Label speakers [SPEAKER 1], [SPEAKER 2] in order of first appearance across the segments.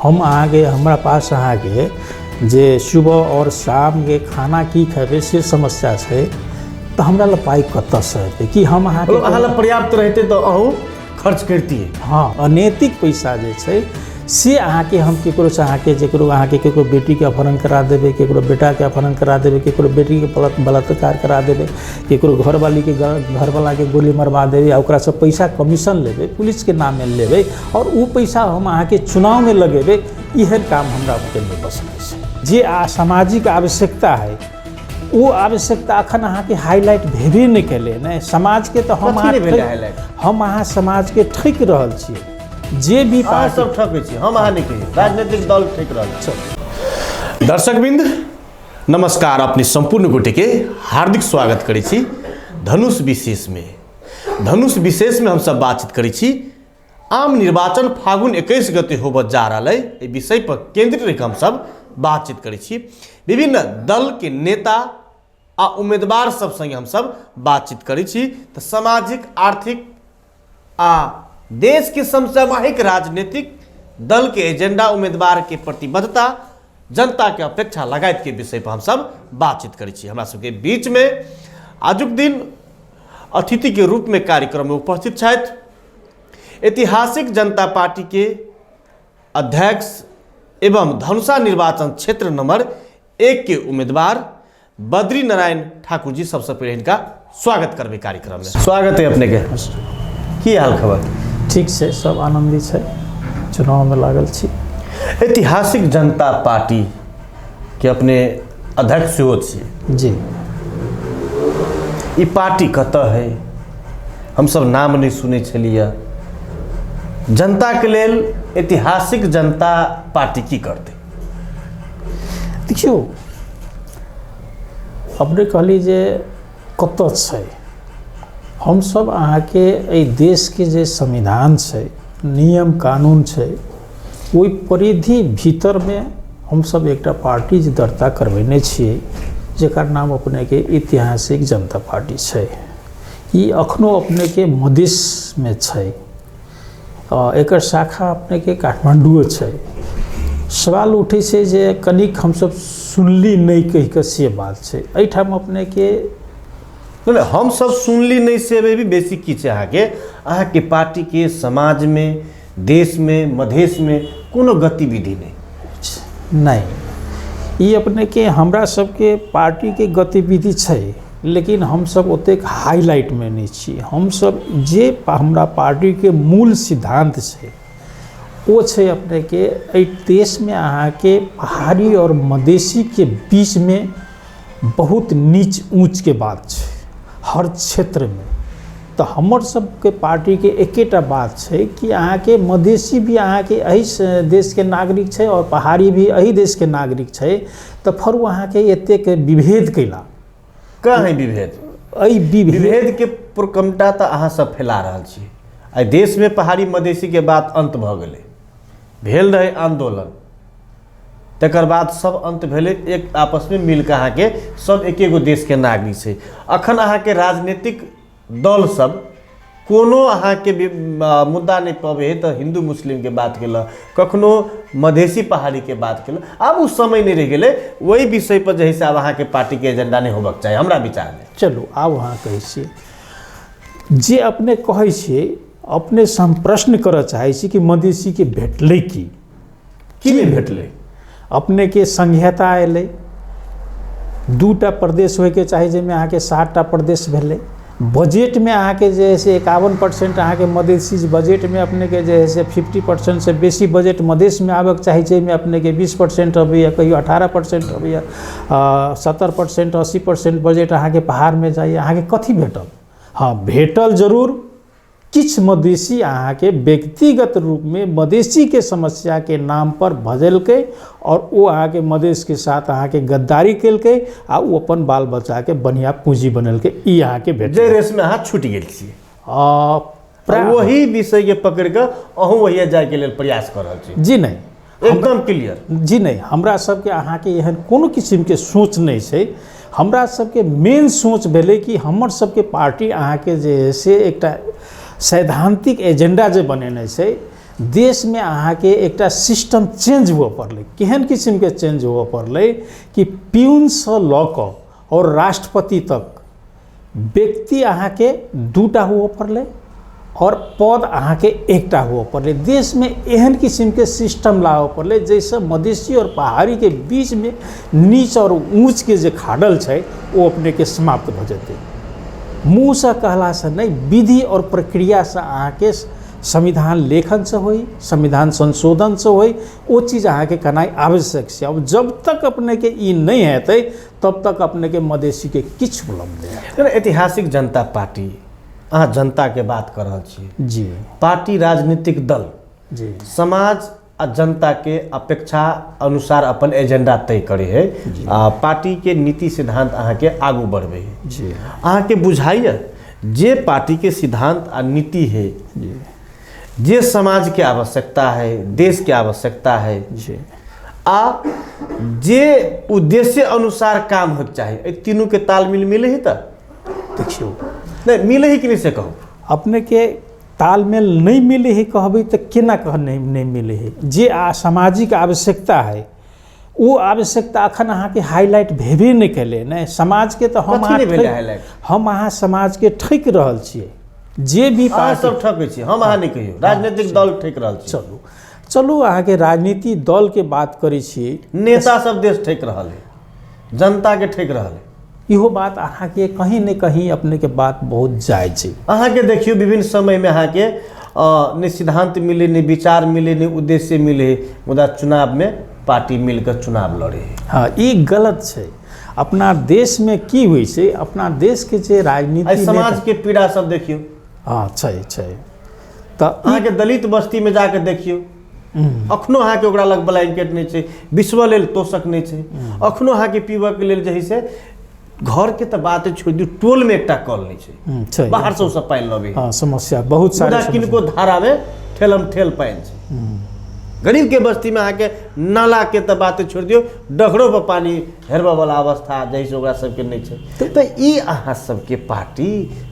[SPEAKER 1] हम आगे हमारा पास आगे जे सुबह और शाम के खाना की खेबे से समस्या है तो हमरा ला पाई कत से हेतै कि हम
[SPEAKER 2] अहाँ पर्याप्त रहते तो अहूँ खर्च करती।
[SPEAKER 1] हाँ, अनैतिक पैसा जे छै से अहाँके हम केकरो से अहाँके जेकरो अहाँके केकरो बेटी के अपहरण करा देबै, केकरो बेटा के अपहरण करा देबै, केकरो बेटी के बलात्कार करा देबै, केकरो घरवाली के घरवाला के गोली मरवा देबै आ ओकरा से पैसा कमीशन लेबै, पुलिस के नाम में लेबै और वो पैसा हम अहाँके चुनाव में लगेबै, इहन काम हमरा नहीं पसंद छै। जे सामाजिक आवश्यकता है वो आवश्यकता अखन अहाँके हाईलाइट भेबे नहीं कैले ने समाज के तो हम अहाँ समाज के ठक रहल छियै। जे भी
[SPEAKER 2] सब ठकै छी, हम अहाँ नहीं कहिए राजनीतिक दल ठक रहल छै। दर्शकवृन्द नमस्कार, अपनी संपूर्ण गोटे के हार्दिक स्वागत करै छी धनुष विशेष में। धनुष विशेष में हम सब बातचीत करै छी आम निर्वाचन फागुन 21 गते होबऽ जा रहल है, एहि विषय पर केंद्रित रहि हम सब बातचीत करै छी। विभिन्न दल के नेता आ उम्मीदवार सब संगे हम सब बातचीत करै छी। तो सामाजिक आर्थिक आ देश के समसामयिक राजनीतिक दल के एजेंडा, उम्मीदवार के प्रतिबद्धता, जनता के अपेक्षा लगायत के विषय पर हम सब बातचीत करै छी। हमरा सबके बीच में आजुक दिन अतिथि के रूप में कार्यक्रम में उपस्थित छथि ऐतिहासिक जनता पार्टी के अध्यक्ष एवं धनुषा निर्वाचन क्षेत्र नंबर 1 के उम्मीदवार बद्री नारायण ठाकुर जी। सबसे पहले इनका स्वागत करबे कार्यक्रम में। स्वागत है अपने के। की हाल खबर?
[SPEAKER 1] ठीक से सब आनंदित है, चुनाव में लागल छी।
[SPEAKER 2] ऐतिहासिक जनता पार्टी के अपने अध्यक्ष सेहो छी
[SPEAKER 1] जी।
[SPEAKER 2] ई पार्टी कतऽ है? हम सब नाम नहीं सुने छलिए। जनता के लेल ऐतिहासिक जनता पार्टी की करते?
[SPEAKER 1] देखियो, अपने कहली जे कतऽ छै, हम सब अहाँके एहि देश के जे संविधान छै, नियम कानून छै, ओहि परिधि भीतर में हम सब एकटा पार्टी जे दर्ता करबेने छियै जेकर नाम अपने के ऐतिहासिक जनता पार्टी छै। ई अखनो अपने के मधेश में छै, एकर शाखा अपने के काठमांडू छै। सवाल उठे छै जे कनिक हम सब सुनली नहीं कह के से बात छै। एहिठाम अपने के
[SPEAKER 2] हम सब सुनली नहीं से भी बेसी की छै अहाँ के पार्टी के समाज में, देश में, मधेश में कोनो गतिविधि
[SPEAKER 1] नहीं। ये अपने के हमरा सबके पार्टी के गतिविधि छै, लेकिन हम सब ओतेक हाईलाइट में नहीं छी। हम सब जे हमरा पार्टी के मूल सिद्धांत छै वो छै अपने के एहि देश में अहाँ के पहाड़ी और मधेसी के बीच में बहुत नीच ऊंच के बात छै हर क्षेत्र में। तो हमर सबके पार्टी के एकेटा बात छै कि अहाँ के मधेसी भी अहाँ के एहि देश के नागरिक छै और पहाड़ी भी एहि देश के नागरिक छै। तो फिर अहाँ के एतेक विभेद कैला
[SPEAKER 2] का है? विभेद
[SPEAKER 1] एहि
[SPEAKER 2] विभेद के प्रकमटा तो अहाँ सब फैला रहल छी। आई देश में पहाड़ी मधेसी के बात अंत भ गेलै, भेल रहे आंदोलन, तकर बाद सब अंत भेले, एक आपस में मिल के अहाँ के सब एकेगो देश के नागरिक छै। अखन अहाँ के राजनीतिक दल सब कोनो अहाँ के मुद्दा नहीं पबे तो हिंदू मुस्लिम के बात केल, कखनो मधेसी पहाड़ी के बात केल। अब उस समय नहीं रह गए वही विषय पर जैसे अब अहाँ के पार्टी के एजेंडा नहीं होबक चाहिए हमरा विचार में।
[SPEAKER 1] चलो आब अहाँ कहै छियै जे अपने कहै छियै, अपने से हम प्रश्न करऽ चाहै छी कि मधेसी के भेटलै की
[SPEAKER 2] नहीं भेटलै? अपने
[SPEAKER 1] के संघीयता अयलै, 2टा प्रदेश होइके चाही जाहिमे अहाँ के 7टा प्रदेश भेलै। बजट में अहाँ के जे है से 51% अहाँ के मधेसी बजट में अपने के जे है से 50% से बेसी बजट मधेश में आबक चाही, जाहिमे अपने के 20% अबैया, कहियो 18% अबैया, 70% 80% बजट अहाँ के पहाड़ में जाइए। अहाँ के कथी भेटल? हाँ, भेटल जरूर किछ मधेसी अहाँ के व्यक्तिगत रूप में मधेसी के समस्या के नाम पर भजलकै और वो अहाँ के मधेश के साथ अहाँ के गद्दारी केलकै आ वो अपन बाल बच्चा के बढ़िया पूंजी बनलकै। ई अहाँ के भेट
[SPEAKER 2] जे रेस में अहाँ छूट गेल छी, वही विषय के पकड़ के अहूँ वही जाय के लेल प्रयास कर रहल छी?
[SPEAKER 1] जी नहीं,
[SPEAKER 2] एकदम क्लियर
[SPEAKER 1] जी नहीं। हमरा सबके अहाँ के एहन कोनो किस्म के सोच नहीं छै। हमरा सबके मेन सोच भेलै कि हमर सबके पार्टी अहाँ के जे है से एकटा सैद्धांतिक एजेंडा जे बनेने छै देश में अहाँ के एकटा सिस्टम चेंज हुआ पड़ले। केहन किस्म के चेंज हुआ पड़ले कि प्यून से लऽ कऽ और राष्ट्रपति तक व्यक्ति अहाँ के दूटा हुआ पड़ले और पद अहाँ के एकटा हुआ पड़ले। देश में एहन किस्म के सिस्टम लाओ पड़ले जैसे मधेसी और पहाड़ी के बीच में नीच और ऊंच के जे खाडल छै वो अपने के समाप्त भ जेतै। मुँह से कहला से नहीं, विधि और प्रक्रिया से अहाँ के संविधान लेखन से होई, संविधान संशोधन से होई, वो चीज़ अहाँ के करनाई आवश्यक है। अब जब तक अपने के ई नहीं हेतै तब तक अपने के मधेसी के किछ उपलब्ध है।
[SPEAKER 2] ऐतिहासिक जनता पार्टी, अहाँ जनता के बात कर रहा छी
[SPEAKER 1] जी,
[SPEAKER 2] पार्टी राजनीतिक दल
[SPEAKER 1] जी,
[SPEAKER 2] समाज आ जनता के अपेक्षा अनुसार अपन एजेंडा तय करे है, पार्टी के नीति सिद्धांत अहाँ के आगू बढ़बे है
[SPEAKER 1] जी।
[SPEAKER 2] अहाँ के बुझाइए जे पार्टी के सिद्धांत आ नीति है
[SPEAKER 1] जी,
[SPEAKER 2] जे समाज के आवश्यकता है, देश के आवश्यकता है
[SPEAKER 1] जी,
[SPEAKER 2] आ जे उद्देश्य अनुसार काम हो चाहे, ए तीनों के तालमेल मिले ही त
[SPEAKER 1] देखियो
[SPEAKER 2] नहीं मिले ही कि नहीं से कहूँ
[SPEAKER 1] अपने के तालमेल नहीं मिले ही कहबै तो केना कह नहीं मिले ही। जे सामाजिक आवश्यकता है वो आवश्यकता अखन अहाँ के हाईलाइट भेबे नहीं कैले नहीं। समाज के तो हम अहाँ समाज के ठक रहल छियै। जे भी
[SPEAKER 2] पार्टी सब ठकै छी, हम अहाँ नहीं कहियो राजनीतिक दल ठक रहल छी।
[SPEAKER 1] चलू अहाँ के राजनीति दल के बात करै छी,
[SPEAKER 2] नेता सब देश ठक रहल है, जनता के ठक रहल है।
[SPEAKER 1] इहो बात अहाँ के कहीं न कहीं अपने के बात बहुत जायज छै।
[SPEAKER 2] अहाँ के देखियो विभिन्न समय में अहाँ के ने सिद्धांत मिले, ने विचार मिले, ने उद्देश्य मिले, मुदा चुनाव में पार्टी मिलकर चुनाव लड़े है।
[SPEAKER 1] हाँ, ई गलत छै। अपना देश में की हुई छै, अपना देश के जे राजनीति
[SPEAKER 2] समाज के पीड़ा सब देखियो।
[SPEAKER 1] हाँ छै
[SPEAKER 2] तो अहाँ के दलित बस्ती में जाके देखियो, अखनो अहाँ के ओकरा लग ब्लैंकेट नहीं छै, बिछबा लेल तोशक नहीं छै, अखनो अहाँ के पीबा के लेल जही से घर के तो बात छोड़ दियो, टोल में एकटा कल नहीं छै, बाहर से सब पानी लबे।
[SPEAKER 1] हाँ, समस्या बहुत सारा,
[SPEAKER 2] किनको धारा में ठेलम ठेल पानी छै। गरीब के बस्ती में आके नाला के तो बात छोड़ दियो, डगड़ो पर पानी हेरबा वाला अवस्था जैसे ओकरा सबके नहीं छै। तो ई अहाँ सबके पार्टी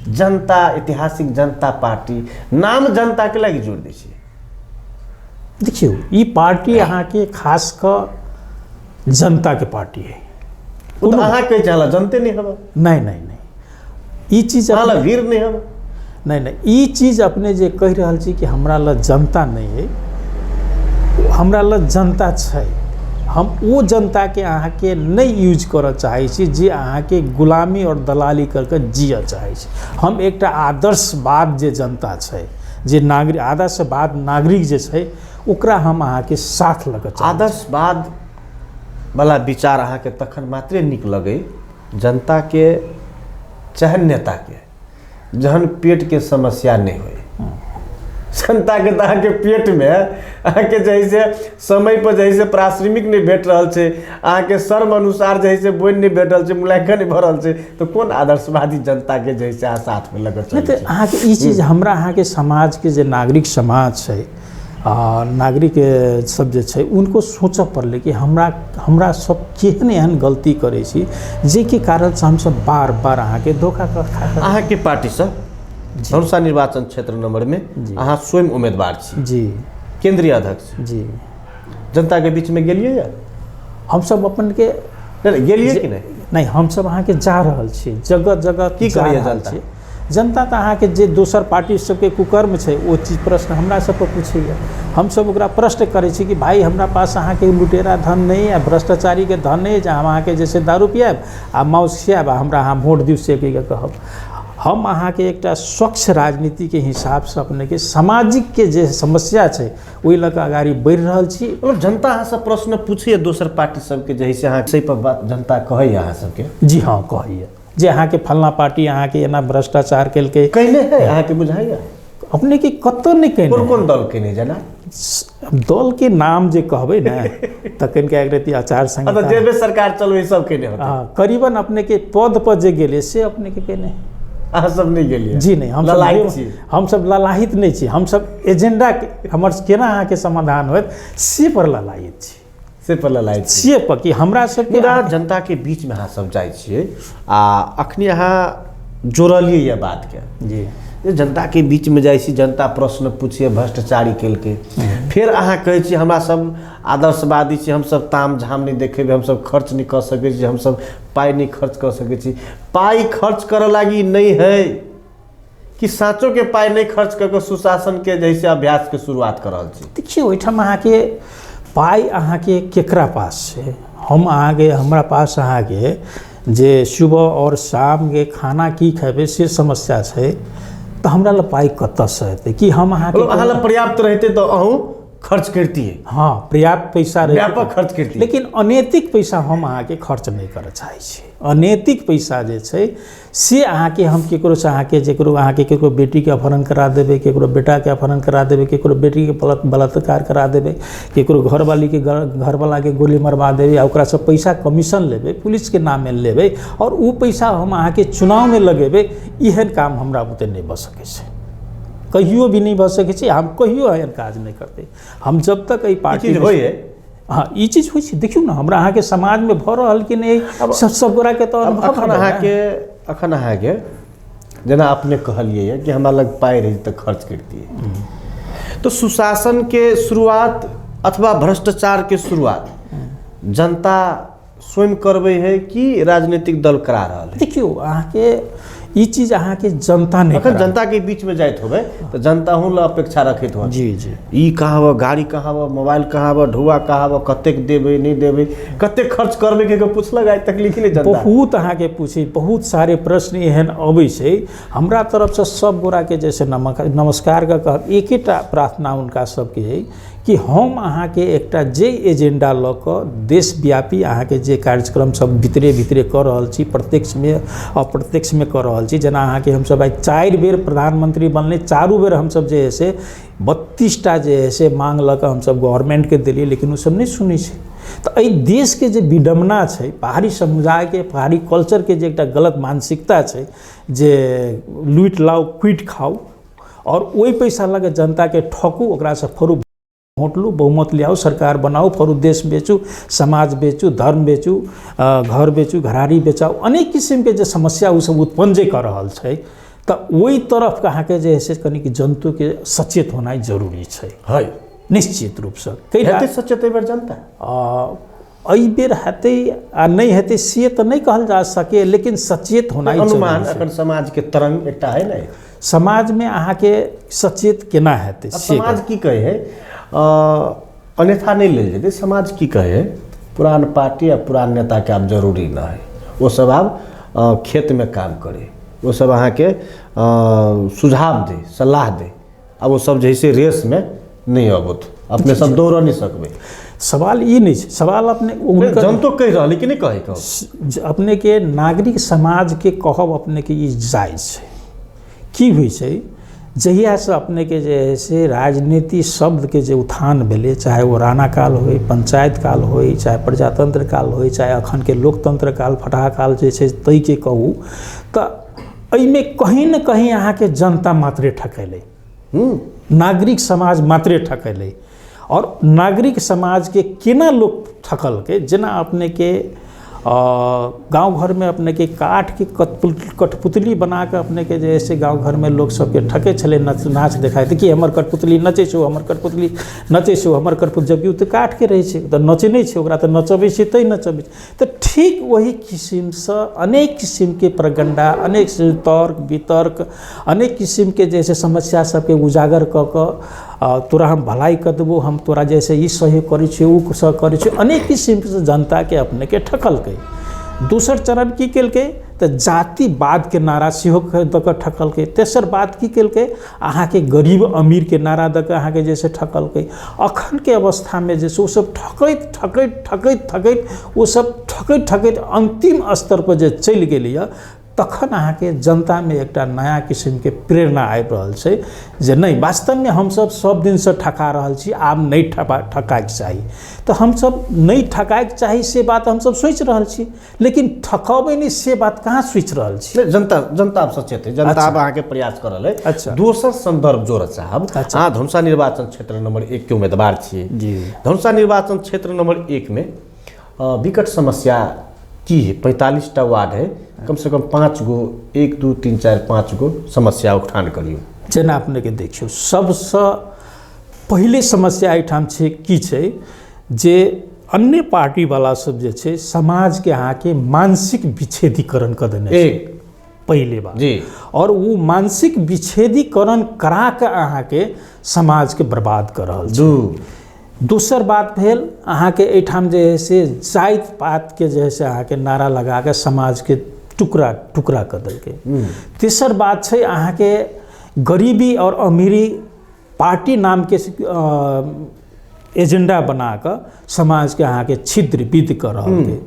[SPEAKER 2] जनता, ऐतिहासिक जनता पार्टी नाम जनता के लगी जोड़ दै छियै।
[SPEAKER 1] देखियो ई पार्टी अहाँ के खास कर जनता के पार्टी है।
[SPEAKER 2] तो अहाँ कह चाहला जनते नहीं हवा?
[SPEAKER 1] नहीं, ई चीज
[SPEAKER 2] भीड़ नहीं हवा?
[SPEAKER 1] नहीं, ई चीज अपने जे कह रहल छी कि हमरा ल जनता नहीं है, हमरा ल जनता छै। हम वो जनता के अहाँ के नहीं यूज करऽ चाहे छी जे अहाँ के गुलामी और दलाली करके जिय चाहे छी। हम एकटा आदर्शवाद जे जनता छै, जे नागरिक आदर्शवाद नागरिक जे छै, ओकरा हम अहाँ के साथ लऽ कऽ
[SPEAKER 2] आदर्शवाद वाला विचार अहाँ के तखन मात्रे निक लगे जनता के चाहे नेता के जहन पेट के समस्या नहीं हो। जनता के तो के पेट में अहाँ के जैसे समय पर जैसे प्राश्रमिक नहीं भेट रहल छै, अहाँ के शर्म अनुसार जैसे बोन नहीं भेटल छै, मुलायका नहीं भरल छै, तो कौन आदर्शवादी जनता के जैसे अहाँ साथ में लगत छै?
[SPEAKER 1] तो अहाँ के ई चीज हमरा अहाँ के समाज के जे नागरिक समाज छै, नागरिक सब जे छै, उनको सोचऽ पड़ले कि हमरा सब केहन एहन गलती करे छी जे के कारण से हम सब बार बार अहाँ के धोखा खा।
[SPEAKER 2] अहाँ के पार्टी से धनुषा निर्वाचन क्षेत्र नंबर में अहाँ स्वयं उम्मीदवार छी
[SPEAKER 1] जी,
[SPEAKER 2] केंद्रीय अध्यक्ष
[SPEAKER 1] जी।
[SPEAKER 2] जनता के बीच में गेलिए या
[SPEAKER 1] हम सब अपन के
[SPEAKER 2] गेलिए कि नहीं?
[SPEAKER 1] नहीं, हम सब अहाँ के जा रहल छी, जगह जगह
[SPEAKER 2] की करिए जनता?
[SPEAKER 1] जनता तो अहाँ के जे दोसर पार्टी सबके कुकर्म छै वो चीज प्रश्न हमरा सबके पूछैया। हम सब ओकरा प्रश्न करै छी कि भाई हमरा पास अहाँ के लुटेरा धन नहीं है, भ्रष्टाचारी के धन नहीं है, हम अहाँ के जैसे दारू पियाब आ माउस खियाब आ हमरा अहाँ वोट दिउ से कहब। हम अहाँ के एकटा स्वच्छ राजनीति के हिसाब से अपने के सामाजिक के जे समस्या छै ओहि लऽ कऽ आगाड़ी बढ़ि रहल छी।
[SPEAKER 2] मतलब जनता अहाँ सब प्रश्न पूछिए दोसर पार्टी सबके जैसे अहाँ सही पर बात जनता कहैया अहाँ सबके?
[SPEAKER 1] जी हाँ, कहैया जे अहाँ के फलना पार्टी अहाँ के एना भ्रष्टाचार केलकै।
[SPEAKER 2] कहले है अहाँ के बुझाइया?
[SPEAKER 1] अपने के कतौ नहीं कहने।
[SPEAKER 2] कौन दल के नहीं जाना?
[SPEAKER 1] दल के नाम जे कहबै ना तखन के एक आचार संहिता
[SPEAKER 2] जेबे सरकार चलबै सब के नहीं होता।
[SPEAKER 1] हाँ, करीबन अपने के पद पर जे गेले से अपने के कहने
[SPEAKER 2] अहाँ सब नहीं गेलिए?
[SPEAKER 1] जी नहीं, हम सब ललाहित नहीं छी। हम सब एजेंडा के हमर केना अहाँ के समाधान होत से पर ललाहित छी,
[SPEAKER 2] से पर ललाहित छी,
[SPEAKER 1] से पर कि हमरा सब के
[SPEAKER 2] जनता के बीच में अहाँ सब जाइ छियै आ अखनी अहाँ जोड़लिए ये बात के
[SPEAKER 1] जी
[SPEAKER 2] जे जनता के बीच में जाइ छी, जनता प्रश्न पूछिए भ्रष्टाचारी केलकै, फिर अहाँ कहै छी हमरा सब आदर्शवादी छी, हम सब ताम झाम नहीं देखेबे, हम सब खर्च नहीं कर सकै छी, हम सब पाई नहीं खर्च कर सकै छी। पाई खर्च करे लागी नहीं है कि साँचो के पाई नहीं खर्च करके सुशासन के जैसे अभ्यास के शुरुआत कर रहल छी।
[SPEAKER 1] देखिए ओहिठाम अहाँके पाई अहाँके केकरा पास छै, हम अहाँके हमरा पास अहाँके जे सुबह और शाम के खाना की खेबै से समस्या छै, तो हमरा लग पाई कतऽसँ हेतै कि हम अहाँके
[SPEAKER 2] अहाँ लग पर्याप्त रहते तो अहूँ खर्च करतियै।
[SPEAKER 1] हाँ पर्याप्त पैसा रहै,
[SPEAKER 2] व्यापक खर्च करतियै,
[SPEAKER 1] लेकिन अनैतिक पैसा हम अहाँके खर्च नहीं करऽ चाहै छी। अनैतिक पैसा जे छै से अहाँके हम केकरो से अहाँके जेकरो अहाँके केकरो बेटी के अपहरण करा देबै, केकरो बेटा के अपहरण करा देबै, केकरो बेटी के बलात्कार करा देबै, केकरो घरवाली के घरवाला के गोली मरवा देबै आ ओकरा से पैसा कमीशन लेबै, पुलिस के नाम में लेबै और वो पैसा हम अहाँके चुनाव में लगेबै, एहन काम हमरा बुते नहीं भऽ सकै छै, कहियो भी नहीं भऽ सकै छै। हम कहियो एहन काज नहीं करते। हम जब तक एहि पार्टी हाँ ई चीज होइ छै, देखियौ ना हमरा अहाँके समाज में भऽ रहल कि नहीं, सब गोरा के तो
[SPEAKER 2] अखन अहाँके जेना अपने कहलिए कि हमरा लग पाई रही तो खर्च करतियै, तो सुशासन के शुरुआत अथवा भ्रष्टाचार के शुरुआत जनता स्वयं करबै है कि राजनीतिक दल करा रहल है?
[SPEAKER 1] देखियो अहाँके ई चीज अहाँके जनता नहीं
[SPEAKER 2] अखन जनता के बीच में जाइत होबै तो जनता हूँ ला अपेक्षा रखैत हो
[SPEAKER 1] जी जी
[SPEAKER 2] ई कहाँ बा, गाड़ी कहाँ बा, मोबाइल कहाँ बा, ढुआ कहाँ बा, कतेक देबै नहीं देबै, कतेक खर्च करबै के पूछलक आज तक लिखले जनता
[SPEAKER 1] बहुत अहाँके पूछे, बहुत सारे प्रश्न एहन अबै छै। हमरा तरफ से सब गोरा के जैसे नमस्कार का कह एकेटा प्रार्थना उनका सबके है कि हम अहाँके एकटा जे एजेंडा लऽ कऽ देशव्यापी अहाँके जे कार्यक्रम सब भीतरे भीतरे कऽ रहल छी, प्रत्यक्ष में अप्रत्यक्ष में कऽ रहल छी, जेना अहाँके हमसब आइ 4 बेर प्रधानमंत्री बनले, 4 बेर हमसब जे है से 32टा जे है से मांग लऽ कऽ हमसब गवर्नमेंट के देलिए, लेकिन ओ सब नहीं सुनै छै। तो एहि देश के जे विडम्बना छै, पहाड़ी समुदाय के पहाड़ी कल्चर के जे एकटा गलत मानसिकता छै जे लूट लाओ क्विट खाओ और ओहि पैसा लगे जनता के ठकू, ओकरा से फरू वोट लू, बहुमत लियाओ, सरकार बनाओ, फरू देश बेचू, समाज बेचू, धर्म बेचू, घर बेचू, घरारी बेचाओ, अनेक किस्म के जे समस्या उ सब उत्पन्न जे कर रहल छै, तो ओहि तरफ कहाँके जे है कनिक जंतु के सचेत होना जरूरी छै है निश्चित रूप से।
[SPEAKER 2] हेतै सचेत एहि बेर जनता
[SPEAKER 1] एहि बेर हेतै आ नहीं हेतै से तो नहीं कहल जा सके, लेकिन सचेत होना
[SPEAKER 2] अनुमान अखन समाज के तरंग एकटा है ना,
[SPEAKER 1] समाज में अहाँके सचेत केना हेतै,
[SPEAKER 2] समाज की कहे है अन्यथा नहीं ले जेतै, समाज की कहे है पुरान पार्टी या पुरान नेता के आब जरूरी ना है, वो सब आब खेत में काम करे, वो सब अहाँ के सुझाव दे, सलाह दे, अब वो सब जैसे रेस में नहीं अबत, अपने सब दौड़ नहीं सकबे।
[SPEAKER 1] सवाल ये नहीं है, सवाल अपने
[SPEAKER 2] जन तो कह रहा लेकिन नहीं कहे
[SPEAKER 1] अपने के नागरिक समाज के कहब अपने के जायज है की हुई छै, जहिया से अपने के जे है से राजनीति शब्द के जे उत्थान भेले, चाहे वो राणा काल हो, पंचायत काल हो, चाहे प्रजातंत्र काल हो, चाहे अखन के लोकतंत्र काल फटाहा काल जे छै तै के कहू, तो एहिमे कहीं न कहीं अहाँ के जनता मात्रे ठकेले, नागरिक समाज मात्रे ठकेले। और नागरिक समाज के केना लोग ठकल के, जेना अपने के गांव घर में अपने के काठ के कठपुतली बना के अपने के जैसे गांव घर में लोग सबके ठके छले, नाच देखाए कि हमर कठपुतली नचे छो, हमर कठपुतली नचे छो, हमर कठपुतली, जबकि ओ तो काठ के रहे छै, तो नचे नहीं छै, ओकरा तो नचबे छै तै नचबे। तो ठीक वही किस्म से अनेक किस्म के प्रगंडा, अनेक तर्क वितर्क, अनेक किस्म के जैसे समस्या सबके उजागर क के तोरा हम भलाई कर देबो, हम तोरा जैसे ई सहयोग करै छी, उ सह करै छी, अनेक किस्म से जनता के अपने के ठकलकै। दोसर चरण की केलकै तो जातिवाद के नारा सेहो दऽ कऽ ठकलकै। तेसर बात की केलकै, अहाँ के गरीब अमीर के नारा दऽ कऽ अहाँ के जैसे ठकलकै। अखन के अवस्था में जैसे वो सब ठकैत ठकैत ठकैत ठकैत वो सब ठकैत ठकैत अंतिम स्तर पर जे चलि गेलैए, तखन अहाँ के जनता में एकटा नया किस्म के प्रेरणा आबि रहल छै जे नहीं, वास्तव में हम सब दिन से ठका रहल छी, आब नहीं ठकायके चाही। तो हम सब नहीं ठकायके चाही से बात हम सब सोचि रहल छी, लेकिन ठकाबै नहीं से बात कहाँ सोचि रहल छी।
[SPEAKER 2] जनता अब सचेत है, जनता अब अहाँ के प्रयास कर रहल है।
[SPEAKER 1] अच्छा,
[SPEAKER 2] दोसर संदर्भ जोड़ चाहब, अहाँ धनुषा निर्वाचन क्षेत्र नंबर 1 के उम्मीदवार छियै जी। धनुषा निर्वाचन क्षेत्र नंबर 1 में विकट समस्या की है 45टा वार्ड है, कम से कम 5 गो 1 2 3 4 5 गो समस्या उठान करियो।
[SPEAKER 1] जेना अपने के देखियो सबसे पहले समस्या एठाम छै की छै जे अन्य पार्टी वाला सब जे छै समाज के अहाँ के मानसिक विच्छेदीकरण कर देने छै पहले बात
[SPEAKER 2] जी,
[SPEAKER 1] और वो मानसिक विच्छेदीकरण करा के अहाँ के समाज के बर्बाद कर रहल छै। दोसर बात भेल अहाँ के एठाम जे है से जाति पात के जे है से अहाँ के नारा लगा के समाज के टुकड़ा टुकड़ा कर देलकै। तेसर बात छै अहाँ के गरीबी और अमीरी पार्टी नाम के एजेंडा बना कर समाज के अहाँ के छिद्र विद्ध कर रहल छै।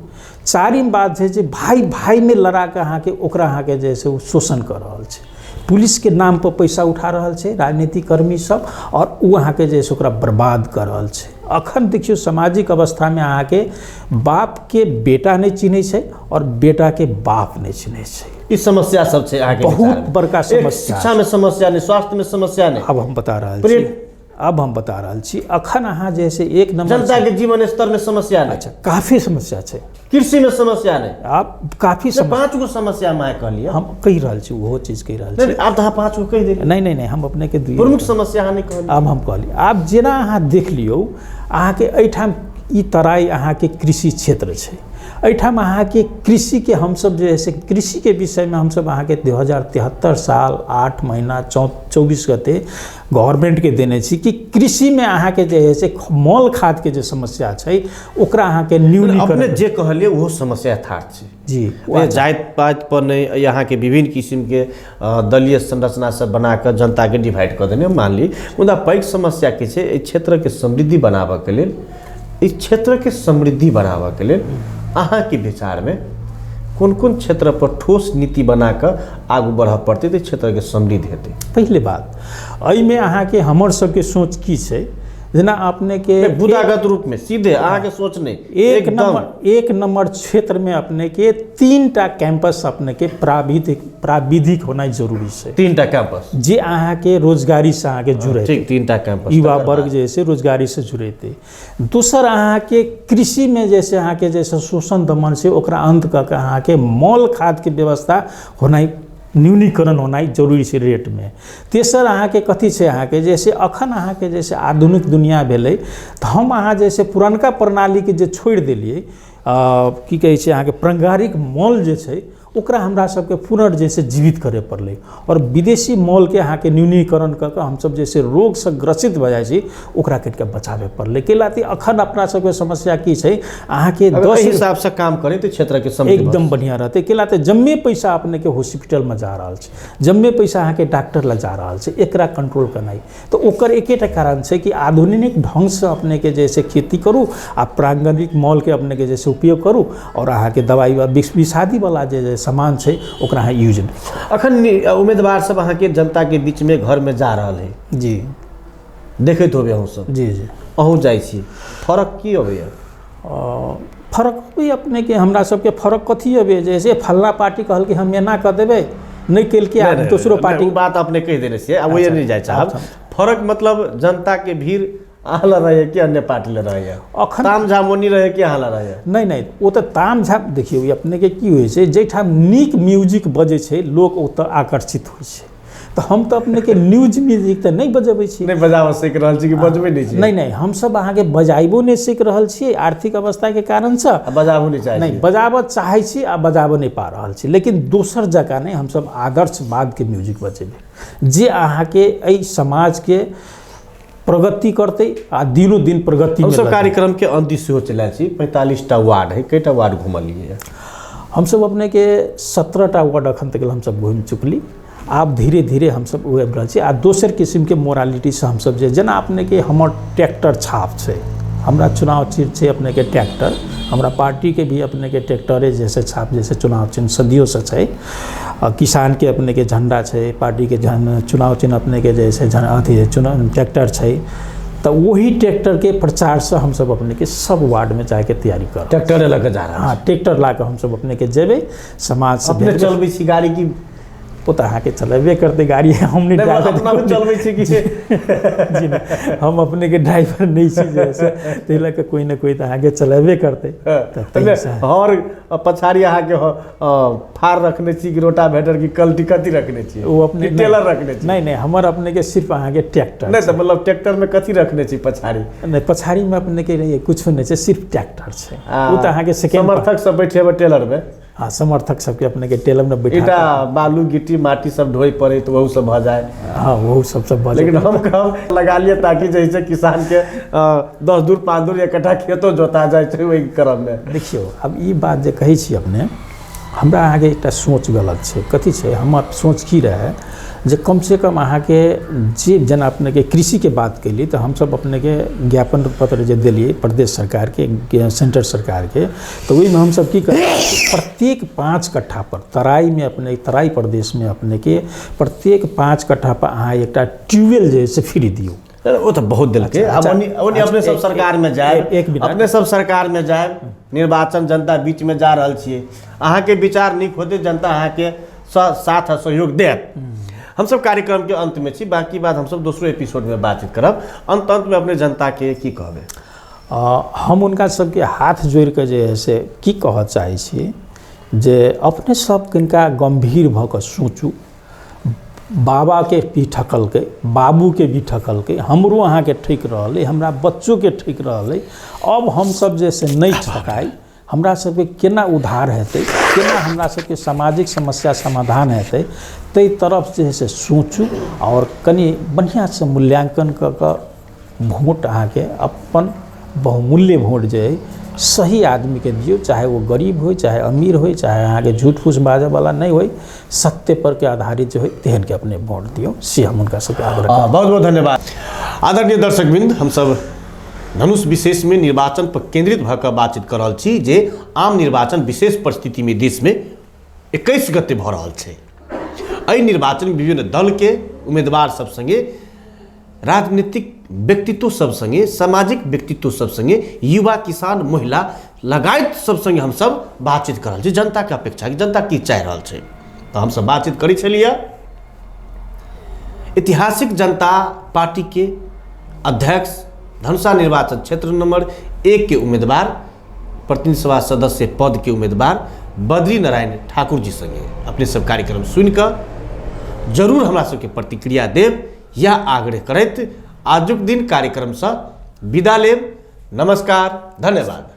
[SPEAKER 1] चारिम बात है जे भाई भाई में लड़ा के अहाँ के ओकरा अहाँ के जे है से वो शोषण कर रहल छै। पुलिस के नाम पर पैसा उठा रहल छै राजनीतिक कर्मी सब, और वो अहाँ के जे है से ओकरा बर्बाद कर रहल छै। अखन देखियो सामाजिक अवस्था में अहाँ के बाप के बेटा नहीं चिन्है छै और बेटा के बाप नहीं चिन्है छै।
[SPEAKER 2] ई समस्या सब छै आगे
[SPEAKER 1] बहुत बड़का समस्या।
[SPEAKER 2] शिक्षा में समस्या नहीं, स्वास्थ्य में समस्या नहीं।
[SPEAKER 1] अब हम बता रहल छी अखन अहाँ जे से एक नंबर
[SPEAKER 2] जनता के जीवन स्तर में समस्या नहीं।
[SPEAKER 1] अच्छा, काफी समस्या छै।
[SPEAKER 2] कृषि में समस्या नहीं।
[SPEAKER 1] आप काफी
[SPEAKER 2] 5 गो समस्या मैं कहलिए,
[SPEAKER 1] हम कही रहल छी वो चीज कही रहल छी।
[SPEAKER 2] नहीं आप तो 5 गो कह देलिए।
[SPEAKER 1] नहीं हम अपने के दुई
[SPEAKER 2] प्रमुख समस्या अहाँ नहीं कहलिए।
[SPEAKER 1] अब हम कहली आप जेना अहाँ देख लियौ अहाँ के एठाम ई तराई अहाँ के कृषि क्षेत्र छै। एठाम अहाँ के कृषि के हम सब जे है से कृषि के विषय में हम सब अहाँ के 2073 साल 8 महीना 24 गते गवर्नमेंट के देने छी कि कृषि में अहाँ के जे है से मोल खाद के जो समस्या छै ओकरा अहाँ के न्यूनीकरण
[SPEAKER 2] अपने जे कहलिए वो समस्या यथार्थ छै
[SPEAKER 1] जी।
[SPEAKER 2] जाति पात पर नहीं, यहाँ के विभिन्न किस्म के दलीय संरचना सब बनाकर जनता के डिवाइड कर देने मान ली। मुदा पैघ समस्या के छै एहि क्षेत्र के समृद्धि बनाबऽ के लेल, इस क्षेत्र के समृद्धि बनाबऽ के लेल अहाँ के विचार में कौन कौन क्षेत्र पर ठोस नीति बनाकर आगू बढ़ पड़ते तो क्षेत्र के समृद्धि हेतै।
[SPEAKER 1] पहले बात एहिमे अहाँ के हमर सबके सोच की छै जेना अपने के
[SPEAKER 2] बुदागत रूप में सीधे अहाँ के सोच नहीं,
[SPEAKER 1] एक नंबर क्षेत्र में अपने के 3टा कैंपस अपने के प्राविधिक होना जरूरी है।
[SPEAKER 2] 3टा कैंपस
[SPEAKER 1] जे अहाँ के रोजगारी से अहाँ के जुड़े,
[SPEAKER 2] ठीक 3टा कैंपस
[SPEAKER 1] युवा वर्ग जैसे रोजगारी से जुड़ेते। दूसर अहाँ के कृषि में जैसे अहाँ के जैसे शोषण दमन से ओकरा अंत करके अहाँ के मोल खाद के व्यवस्था होना न्यूनीकरण होना जरूरी है रेट में। तेसर अहाँ के कथी छै अहाँ के जैसे अखन अहाँ के जैसे आधुनिक दुनिया भेलै तो हम अहाँ जैसे पुरनका प्रणाली के जे छोड़ देलिए की कहै छै अहाँ के पारंपरिक मॉल जे छै ओकरा हमरा सबके पुनर्जैसे जीवित करे पड़लै और विदेशी मॉल के अहाँ के न्यूनीकरण करके हम सब जैसे रोग से ग्रसित भऽ जाइ छी ओकरा कटके बचावे पड़लै। कैलाती अखन अपना सबके समस्या की छै अहाँ के 10
[SPEAKER 2] हिसाब से काम करे तो क्षेत्र के समृद्धि
[SPEAKER 1] एकदम बढ़िया रहते। कैलाते जम्मे पैसा अपने के हॉस्पिटल में जा रहा है, जम्मे पैसा अहाँ के डॉक्टर लग जा रहा है, एकरा कंट्रोल करनाई तो ओकर एकेटा कारण छै कि आधुनिक ढंग से अपने के जैसे खेती करूँ आ प्रांगणिक मॉल के अपने के जैसे उपयोग करूँ और अहाँ के दवाई विषादी वाला जे सामान छै ओकरा अहाँ यूज नहीं।
[SPEAKER 2] अखन उम्मीदवार सब अहाँ के जनता के बीच में घर में जा रहा है
[SPEAKER 1] जी,
[SPEAKER 2] देखैत होबे अहूँ सब
[SPEAKER 1] जी
[SPEAKER 2] अहूँ जाइ छी, फर्क की होबे?
[SPEAKER 1] फर्क भी अपने के हमरा सबके फर्क कथी होबे जैसे फल्ला पार्टी कहल कि हम एना कर देबै नहीं केल के दूसरो पार्टी
[SPEAKER 2] बात अपने कह देने से अब वो नहीं जाए चाहब। फर्क मतलब जनता के भीड़ अहाँ ला रहे कि अन्य पार्टी ला रहे अखन ताम झामोनी रहे कि अहाँ ला रहे
[SPEAKER 1] नहीं वो तो ताम झाम देखिए अपने के की होइ छै जेठाम नीक म्यूजिक बजे छै लोग ओतऽ आकर्षित होइ छै। तो हम तो अपने के न्यूज म्यूजिक तो नहीं बजेबै छी,
[SPEAKER 2] नहीं बजाबऽ सीख रहल छी कि बजबै नहीं छी?
[SPEAKER 1] नहीं हम सब अहाँ के बजाइबो नहीं सीख रहल छी आर्थिक अवस्था के कारण से,
[SPEAKER 2] बजाबो नहीं चाहे
[SPEAKER 1] नहीं बजाबऽ चाहे छी आ बजाबऽ नहीं पा रहल छी। लेकिन दोसर जगह नहीं हम सब आदर्शवाद के म्यूजिक बजेबै जे अहाँ के एहि समाज के प्रगति करते आ दिनों दिन प्रगति
[SPEAKER 2] हम सब कार्यक्रम के अंति से चला छी। 45टा वार्ड है, कईटा वार्ड घुमलिए
[SPEAKER 1] हम सब अपने के 17टा वार्ड अखन तक हम सब घूम चुकली। आब धीरे धीरे हम सब उहे रहल छी आ दोसर किस्म के मोरालिटी से हम सब जे जेना अपने के हमर ट्रैक्टर छाप छै, हमरा चुनाव चिन्ह छै अपने के ट्रैक्टर, हमरा पार्टी के भी अपने के ट्रैक्टरे जैसे छाप जैसे चुनाव चिन्ह सदियों से छै। किसान के अपने के झंडा छै, पार्टी के चुनाव चिन्ह अपने के जैसे अथी चुनाव ट्रैक्टर छै। तो वही ट्रैक्टर के प्रचार से हम सब अपने के सब वार्ड में जाके तैयारी कर
[SPEAKER 2] ट्रैक्टर लेकर जा रहा है।
[SPEAKER 1] हाँ ट्रैक्टर ला के हम सब अपने के जेबे समाज से
[SPEAKER 2] अपने चलबै छी गाड़ी की
[SPEAKER 1] वो तो अहाँ के चलेबे करते गाड़ी हमने
[SPEAKER 2] नहीं,
[SPEAKER 1] ड्राइवर
[SPEAKER 2] अपना भी चलबै छी कि
[SPEAKER 1] जी नहीं, हम अपने के ड्राइवर नहीं छी जैसे ताहि लऽ कऽ कोई ना कोई तो अहाँ के चलेबे करते
[SPEAKER 2] और पछाड़ी अहाँ के फार रखने छी कि रोटावेटर की कल्टी कथी रखने छी
[SPEAKER 1] वो अपने
[SPEAKER 2] टेलर रखने छी
[SPEAKER 1] नहीं हमर अपने के सिर्फ अहाँ के ट्रैक्टर
[SPEAKER 2] नहीं तो मतलब ट्रैक्टर में कथी रखने छी पछाड़ी
[SPEAKER 1] नहीं पछाड़ी में अपने के लिए कुछ नहीं छै, सिर्फ ट्रैक्टर छै। वो तो अहाँ के सेकेंड
[SPEAKER 2] समर्थक सब बैठे टेलर में
[SPEAKER 1] हाँ समर्थक सबके अपने के टेलर में बैठा
[SPEAKER 2] ईटा बालू गिट्टी माटी सब ढोई पड़े तो वह सब भ जाए।
[SPEAKER 1] हाँ वो सब भऽ
[SPEAKER 2] लेकिन हम काम लगा लिए ताकि जैसे किसान के 10 दूर 5 दूर इकट्ठा खेतो जोता जाए छै वही क्रम में।
[SPEAKER 1] देखियो अब ई बात जे कहै छी अपने हमरा अहाँके एकटा सोच गलत छै। कथी छै हमर सोच की रहे जे कम से कम अहाँके जे जेना अपने के कृषि के बात कैली तो हमसब अपने के ज्ञापन पत्र जे देलिए प्रदेश सरकार के सेंटर सरकार के तो ओहिमे हमसब की करै प्रत्येक 5 कट्ठा पर तराई में अपने तराई प्रदेश में अपने के प्रत्येक 5 कट्ठा पर अहाँ एकटा ट्यूबवेल जे से फ्री दियो।
[SPEAKER 2] वो तो बहुत दिल के अब ओनी अपने सब सरकार में जाए अपने सब सरकार में जाए निर्वाचन जनता बीच में जा रहल छिए अहाँ के विचार नीक होते जनता अहाँ के साथ सहयोग देत। हम सब कार्यक्रम के अंत में छी बाकी बात हम सब दूसरो एपिसोड में बातचीत करब। अंत में अपने जनता के की कहबे
[SPEAKER 1] हम उनका सबके हाथ जोड़ के जे है से की कह चाहे छी जे अपने सब कनिका गंभीर भ के सोचू। बाबा के भी ठकलकै बाबू के भी ठकलकै हमरो अहाँ के ठीक रहलै हमरा बच्चों के ठीक रहलै अब हम सब जे से नहीं ठकाई हमरा सबके केना उद्धार हेतै केना हमरा सबके सामाजिक समस्या समाधान हेतै ताहि तरफ जे है से सोचू और कनी बढ़िया से मूल्यांकन क वोट अहाँ के अपन बहुमूल्य वोट जे है सही आदमी के दियो चाहे वो गरीब हो चाहे अमीर हो चाहे अहाँ के झूठ फूस बाजे वाला नहीं हो सत्य पर के आधारित जो है तेहन के अपने वोट दियो से हम उनका सबके आग्रह।
[SPEAKER 2] बहुत बहुत धन्यवाद आदरणीय दर्शकवृंद। हम सब धनुष विशेष में निर्वाचन पर केंद्रित भऽ बातचीत कर रहल छी जे आम निर्वाचन विशेष परिस्थिति में देश में 21 गते भऽ रहल छै। एहि निर्वाचन में विभिन्न दल के उम्मीदवार सब संगे राजनीतिक व्यक्तित्व सब संगे सामाजिक व्यक्तित्व सब संगे युवा किसान महिला लगायत सब संगे हम सब बातचीत कर रहल छी जनता के अपेक्षा कि जनता की चाहि रहल छै। तो हम सब बातचीत करै छलिए ऐतिहासिक जनता पार्टी के अध्यक्ष धनुषा निर्वाचन क्षेत्र नंबर 1 के उम्मीदवार प्रतिनिधि सभा सदस्य पद के उम्मीदवार बद्री नारायण ठाकुर जी संगे अपने सब कार्यक्रम सुनिकऽ जरूर हमरा सबके प्रतिक्रिया देव या आग्रह करैत आजुक दिन कार्यक्रम से विदा लेब। नमस्कार, धन्यवाद।